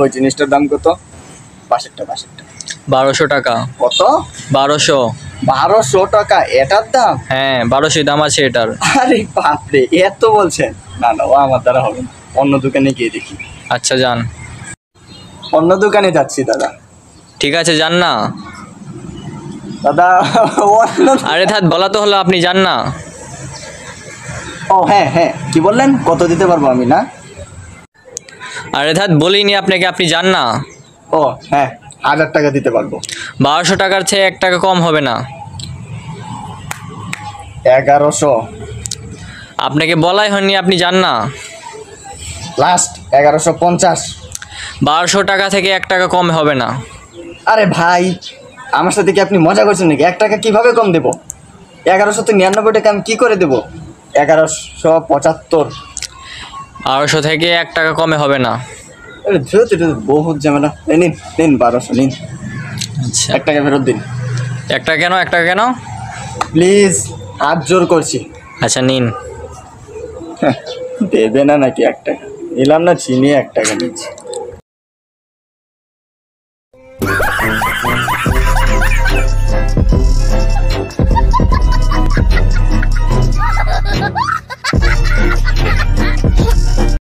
ওই জিনিসটার দাম কত? পাশেরটা 1200 টাকা। কত? 1200। 1200 টাকা এটার দাম? হ্যাঁ 1200 দাম আছে এটার। আরে বাপরে, এত বলছেন? না না, ও আমার দ্বারা হবে না, অন্য দোকানে গিয়ে দেখি। আচ্ছা যান। অন্য দোকানে যাচ্ছি দাদা। ঠিক আছে যান না দাদা। আরে থাক বলা তো হলো, আপনি যান না। ও হ্যাঁ হ্যাঁ, কি বললেন? কত দিতে পারবো আমি? না আরে থাক বলিনি আপনাকে, আপনি যান না। ও হ্যাঁ, 1000 টাকা দিতে পারবো। 1200 টাকার চেয়ে 1 টাকা কম হবে না। 1100। আপনাকে বলাই হয়নি, আপনি যান না। লাস্ট 1150। 1200 টাকা থেকে 1 টাকা কম হবে না। আরে ভাই, আমার সাথে কি আপনি মজা করছেন নাকি? 1 টাকা কিভাবে কম দেবো? 1199 টাকা আমি কি করে দেবো? 1175। 1200 থেকে 1 টাকা কমে হবে না। আরে ধুত, এটা বহুত ঝামেলা। নিন নিন, 1200 নিন। আচ্ছা 1 টাকা ফেরত দিন 1 টাকা কেন? 1 টাকা কেন? প্লিজ, হাত জোর করছি। আচ্ছা নিন। দেবে না নাকি 1 টাকা? নিলাম না, চিনি 1 টাকা নিচ্ছি।